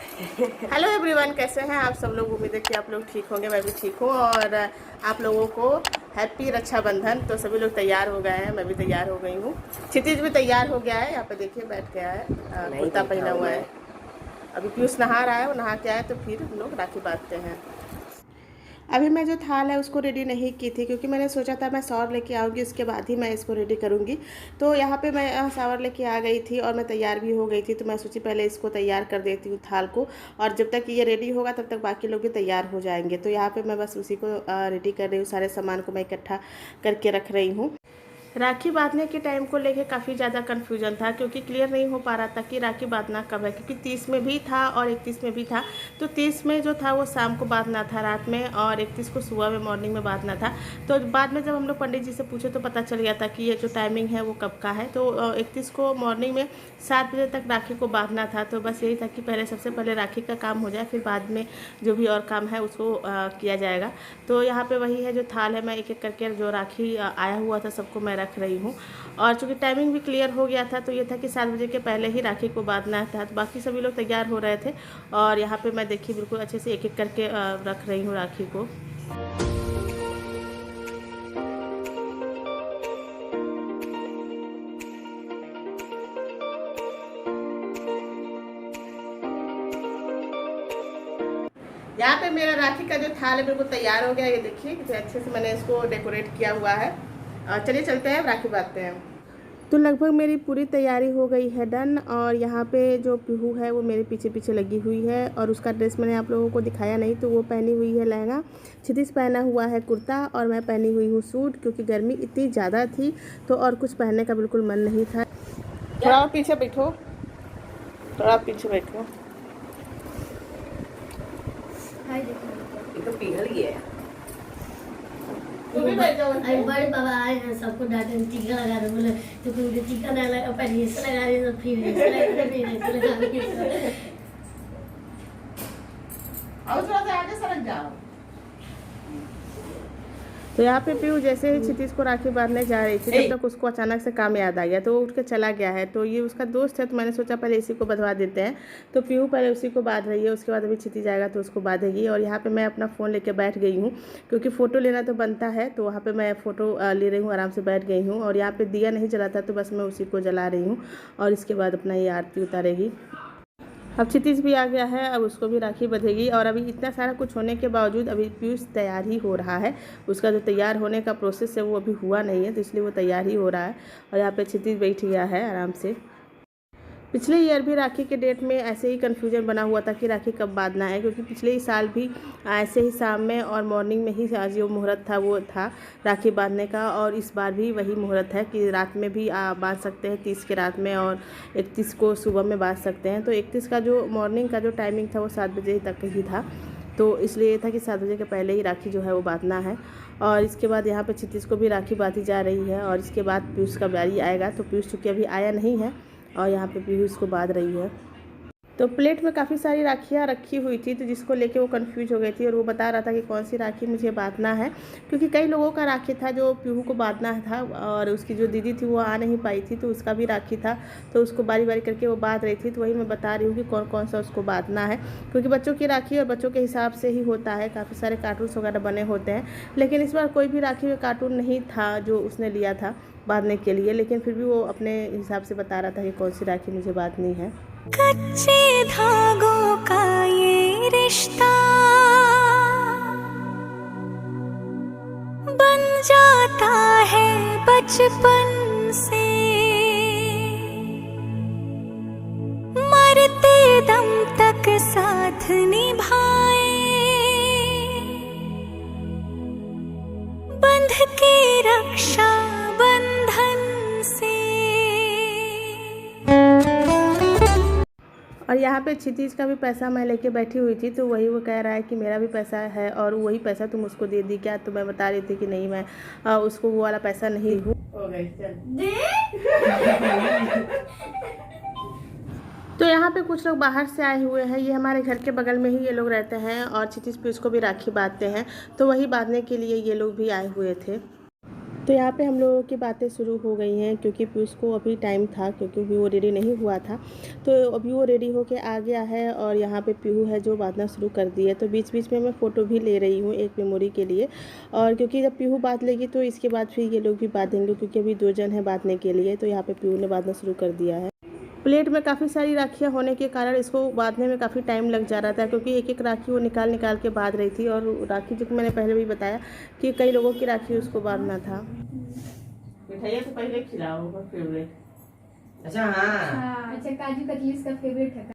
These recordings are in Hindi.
हेलो एवरीवन, कैसे हैं आप सब लोग। उम्मीद है कि आप लोग ठीक होंगे, मैं भी ठीक हूँ। और आप लोगों को हैप्पी रक्षाबंधन। तो सभी लोग तैयार हो गए हैं, मैं भी तैयार हो गई हूँ। क्षितिज भी तैयार हो गया है, यहाँ पे देखिए बैठ गया है, कुर्ता पहना हुआ है। अभी पीयूष नहा रहा है, वो नहा के आए तो फिर हम लोग राखी बांधते हैं। अभी मैं जो थाल है उसको रेडी नहीं की थी, क्योंकि मैंने सोचा था मैं शॉवर लेके आऊँगी, उसके बाद ही मैं इसको रेडी करूँगी। तो यहाँ पे मैं शॉवर लेके आ गई थी और मैं तैयार भी हो गई थी। तो मैं सोची पहले इसको तैयार कर देती हूँ थाल को, और जब तक ये रेडी होगा तब तक बाकी लोग भी तैयार हो जाएंगे। तो यहाँ पर मैं बस उसी को रेडी कर रही हूँ, सारे सामान को मैं इकट्ठा करके रख रही हूँ। राखी बांधने के टाइम को लेके काफ़ी ज़्यादा कन्फ्यूजन था, क्योंकि क्लियर नहीं हो पा रहा था कि राखी बांधना कब है, क्योंकि 30 में भी था और 31 में भी था। तो 30 में जो था वो शाम को बांधना था रात में, और 31 को सुबह में मॉर्निंग में बांधना था। तो बाद में जब हम लोग पंडित जी से पूछे तो पता चल गया था कि ये जो टाइमिंग है वो कब का है। तो 31 को मॉर्निंग में 7 बजे तक राखी को बांधना था। तो बस यही था कि पहले सबसे पहले राखी का काम हो जाए, फिर बाद में जो भी और काम है उसको किया जाएगा। तो यहाँ पे वही है, जो थाल है मैं एक एक करके जो राखी आया हुआ था सबको मैं रख रही हूँ। और चूँकि टाइमिंग भी क्लियर हो गया था, तो ये था कि 7 बजे के पहले ही राखी को बांधना था। तो बाकी सभी लोग तैयार हो रहे थे, और यहाँ पे मैं देखिए बिल्कुल अच्छे से एक एक करके रख रही हूँ राखी को। यहाँ पे मेरा राखी का जो थाल है बिल्कुल तैयार हो गया। ये देखिए कितने अच्छे से मैंने इसको डेकोरेट किया हुआ है। चलिए चलते हैं, राखी बांधते हैं। तो लगभग मेरी पूरी तैयारी हो गई है डन। और यहाँ पे जो पीहू है वो मेरे पीछे पीछे लगी हुई है, और उसका ड्रेस मैंने आप लोगों को दिखाया नहीं। तो वो पहनी हुई है लहंगा, क्षितिज पहना हुआ है कुर्ता, और मैं पहनी हुई हूँ सूट, क्योंकि गर्मी इतनी ज़्यादा थी तो और कुछ पहनने का बिल्कुल मन नहीं था। थोड़ा पीछे बैठो, थोड़ा पीछे बैठो। ये तो पिघल गया है। अरे बड़े बाबा आए हैं, सबको डांटे टीका लगा दो। बोले तो तुमने टीका ना लगा, पहले ऐसे लगा रहे तो फिर ऐसे लगा, फिर ऐसे लगा। और थोड़ा सा आगे सरक जाओ। तो यहाँ पे पीहू जैसे ही क्षितिज को राखी बांधने जा रही थी, तब तक उसको अचानक से काम याद आ गया, तो वो उठ के चला गया है। तो ये उसका दोस्त है, तो मैंने सोचा पहले इसी को बंधवा देते हैं। तो पीहू पहले उसी को बांध रही है, उसके बाद अभी क्षितिज जाएगा तो उसको बांधेगी। और यहाँ पे मैं अपना फ़ोन लेके बैठ गई हूँ, क्योंकि फ़ोटो लेना तो बनता है। तो वहाँ पर मैं फ़ोटो ले रही हूँ, आराम से बैठ गई हूँ। और यहाँ पर दिया नहीं जला था, तो बस मैं उसी को जला रही हूँ, और इसके बाद अपना ये आरती उतारेगी। अब क्षितिज भी आ गया है, अब उसको भी राखी बंधेगी। और अभी इतना सारा कुछ होने के बावजूद अभी पीयूष तैयार ही हो रहा है। उसका जो तैयार होने का प्रोसेस है वो अभी हुआ नहीं है, तो इसलिए वो तैयार ही हो रहा है। और यहाँ पे क्षितिज बैठ गया है आराम से। पिछले ईयर भी राखी के डेट में ऐसे ही कन्फ्यूजन बना हुआ था कि राखी कब बांधना है, क्योंकि पिछले ही साल भी ऐसे ही शाम में और मॉर्निंग में ही जो मुहूर्त था वो था राखी बांधने का। और इस बार भी वही मुहूर्त है कि रात में भी बांध सकते हैं, 30 के रात में, और 31 को सुबह में बांध सकते हैं। तो 31 का जो मॉर्निंग का जो टाइमिंग था वो 7 बजे तक ही था। तो इसलिए ये था कि 7 बजे के पहले ही राखी जो है वो बांधना है। और इसके बाद यहाँ पे क्षितिज को भी राखी बांधी जा रही है, और इसके बाद पीयूष का बारी आएगा। तो पीयूष चूँकि अभी आया नहीं है, और यहाँ पे पीहू इसको बांध रही है। तो प्लेट में काफ़ी सारी राखियाँ रखी हुई थी, तो जिसको लेके वो कंफ्यूज हो गई थी, और वो बता रहा था कि कौन सी राखी मुझे बांधना है, क्योंकि कई लोगों का राखी था जो पीहू को बांधना था। और उसकी जो दीदी थी वो आ नहीं पाई थी, तो उसका भी राखी था, तो उसको बारी बारी करके वो बांध रही थी। तो वही मैं बता रही हूँ कि कौन कौन सा उसको बांधना है, क्योंकि बच्चों की राखी और बच्चों के हिसाब से ही होता है। काफ़ी सारे कार्टून्स वगैरह बने होते हैं, लेकिन इस बार कोई भी राखी में कार्टून नहीं था जो उसने लिया था बांधने के लिए। लेकिन फिर भी वो अपने हिसाब से बता रहा था कि कौन सी राखी मुझे बांधनी है। कच्चे धागों का ये रिश्ता बन जाता है बचपन से, मरते दम तक साथ निभाए, बंध के रक्षा और यहाँ पे क्षितिज का भी पैसा मैं लेके बैठी हुई थी, तो वही वो कह रहा है कि मेरा भी पैसा है और वही पैसा तुम उसको दे दी क्या। तो मैं बता रही थी कि नहीं, मैं उसको वो वाला पैसा नहीं हूँ। तो यहाँ पे कुछ लोग बाहर से आए हुए हैं, ये हमारे घर के बगल में ही ये लोग रहते हैं, और क्षितिज पे उसको भी राखी बांधते हैं, तो वही बांधने के लिए ये लोग भी आए हुए थे। तो यहाँ पे हम लोगों की बातें शुरू हो गई हैं क्योंकि पीयूष को अभी टाइम था, क्योंकि वो रेडी नहीं हुआ था। तो अभी वो रेडी होके आ गया है और यहाँ पे पीहू है जो बांधना शुरू कर दी है। तो बीच बीच में मैं फ़ोटो भी ले रही हूँ एक मेमोरी के लिए, और क्योंकि जब पीहू बांध लेगी तो इसके बाद फिर ये लोग भी बांधेंगे, क्योंकि अभी 2 जन हैं बांधने के लिए। तो यहाँ पर पीहू ने बांधना शुरू कर दिया है। प्लेट में काफ़ी सारी राखियाँ होने के कारण इसको बांधने में काफ़ी टाइम लग जा रहा था, क्योंकि एक एक राखी वो निकाल निकाल के बांध रही थी। और राखी जो मैंने पहले भी बताया कि कई लोगों की राखी उसको बांधना था। मिठाइयाँ तो पहले खिलाओ होगा फेवरेट। अच्छा हाँ, अच्छा काजू कतली इसका फेवरेट है।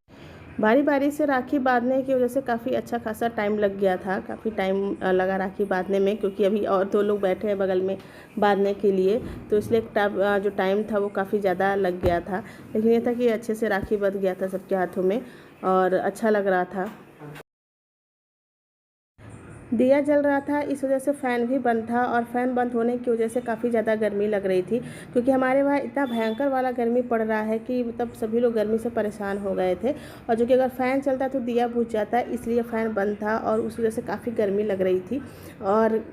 बारी बारी से राखी बांधने की वजह से काफ़ी अच्छा खासा टाइम लग गया था, काफ़ी टाइम लगा राखी बांधने में, क्योंकि अभी और 2 लोग बैठे हैं बगल में बांधने के लिए। तो इसलिए जो टाइम था वो काफ़ी ज़्यादा लग गया था। लेकिन ये था कि अच्छे से राखी बंध गया था सबके हाथों में और अच्छा लग रहा था। दिया जल रहा था, इस वजह से फ़ैन भी बंद था, और फ़ैन बंद होने की वजह से काफ़ी ज़्यादा गर्मी लग रही थी, क्योंकि हमारे वहाँ इतना भयंकर वाला गर्मी पड़ रहा है कि मतलब सभी लोग गर्मी से परेशान हो गए थे। और जो कि अगर फ़ैन चलता तो दिया बुझ जाता, इसलिए फ़ैन बंद था और उस वजह से काफ़ी गर्मी लग रही थी। और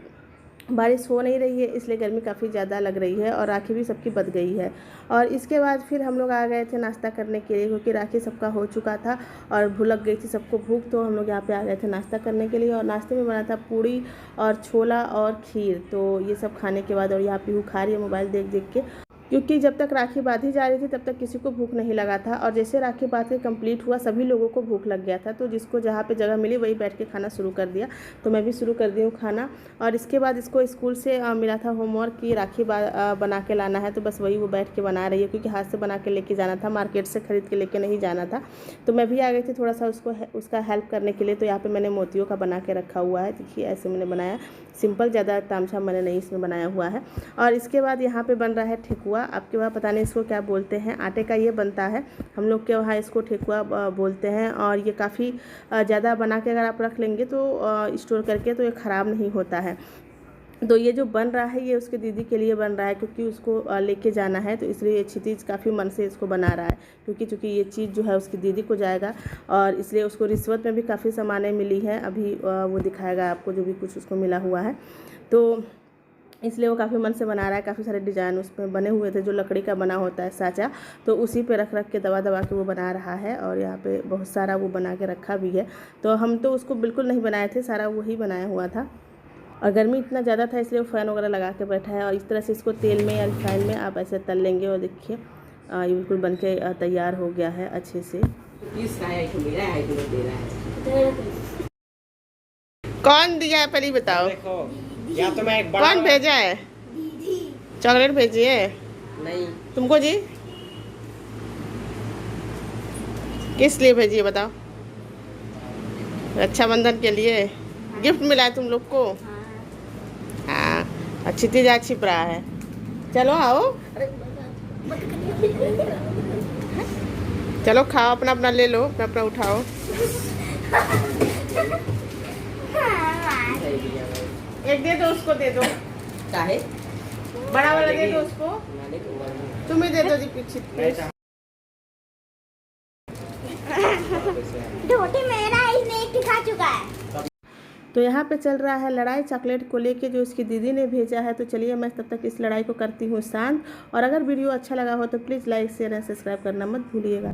बारिश हो नहीं रही है, इसलिए गर्मी काफ़ी ज़्यादा लग रही है और राखी भी सबकी बंध गई है। और इसके बाद फिर हम लोग आ गए थे नाश्ता करने के लिए, क्योंकि राखी सबका हो चुका था और भूलक गई थी सबको भूख। तो हम लोग यहाँ पे आ गए थे नाश्ता करने के लिए, और नाश्ते में बना था पूड़ी और छोला और खीर। तो ये सब खाने के बाद, और यहाँ पीहू खा रही है मोबाइल देख देख के, क्योंकि जब तक राखी बांधी जा रही थी तब तक किसी को भूख नहीं लगा था। और जैसे राखी बांध के कंप्लीट हुआ सभी लोगों को भूख लग गया था। तो जिसको जहाँ पे जगह मिली वही बैठ के खाना शुरू कर दिया। तो मैं भी शुरू कर दी हूँ खाना। और इसके बाद इसको स्कूल से मिला था होमवर्क कि राखी बना के लाना है, तो बस वही वो बैठ के बना रही है, क्योंकि हाथ से बना के लेके जाना था, मार्केट से ख़रीद के लेके नहीं जाना था। तो मैं भी आ गई थी थोड़ा सा उसका हेल्प करने के लिए। तो यहाँ पर मैंने मोतियों का बना के रखा हुआ है, देखिए ऐसे मैंने बनाया, सिंपल, ज़्यादा तामझाम मैंने नहीं इसमें बनाया हुआ है। और इसके बाद यहाँ पे बन रहा है ठेकुआ। आपके वहाँ पता नहीं इसको क्या बोलते हैं, आटे का ये बनता है, हम लोग के वहाँ इसको ठेकुआ बोलते हैं। और ये काफ़ी ज़्यादा बना के अगर आप रख लेंगे तो स्टोर करके, तो ये ख़राब नहीं होता है। तो ये जो बन रहा है ये उसके दीदी के लिए बन रहा है, क्योंकि उसको लेके जाना है, तो इसलिए ये क्षितिज काफ़ी मन से इसको बना रहा है, क्योंकि ये चीज़ जो है उसकी दीदी को जाएगा। और इसलिए उसको रिश्वत में भी काफ़ी सामानें मिली है, अभी वो दिखाएगा आपको जो भी कुछ उसको मिला हुआ है। तो इसलिए वो काफ़ी मन से बना रहा है। काफ़ी सारे डिज़ाइन उसमें बने हुए थे, जो लकड़ी का बना होता है साँचा, तो उसी पे रख के दबा के वो बना रहा है। और यहाँ पे बहुत सारा वो बना के रखा भी है। तो हम तो उसको बिल्कुल नहीं बनाए थे, सारा वही बनाया हुआ था। और गर्मी इतना ज़्यादा था इसलिए वो फ़ैन वगैरह लगा के बैठा है। और इस तरह से इसको तेल में या रिफाइन में आप ऐसे तल लेंगे, और देखिए ये बिल्कुल बन के तैयार हो गया है अच्छे से। कौन दिया है पहले बताओ, या तो मैं एक कौन भेजा है? चॉकलेट भेजी है? नहीं, तुमको जी किस लिए भेजी है बताओ? रक्षाबंधन के लिए गिफ्ट मिला है तुम लोग को? हाँ, अच्छी चीज आज छिप रहा है। चलो आओ, चलो खाओ, अपना अपना ले लो, अपना अपना उठाओ। एक दे दो उसको, दे दो, काहे बड़ा वाला दे दो उसको, तुम्हें दे दो जी पीछे। रोटी मेरा इसने खा चुका है। तो यहाँ पे चल रहा है लड़ाई चॉकलेट को लेके, जो इसकी दीदी ने भेजा है। तो चलिए मैं तब तक इस लड़ाई को करती हूँ शांत। और अगर वीडियो अच्छा लगा हो तो please like share and subscribe करना मत भूलिएगा।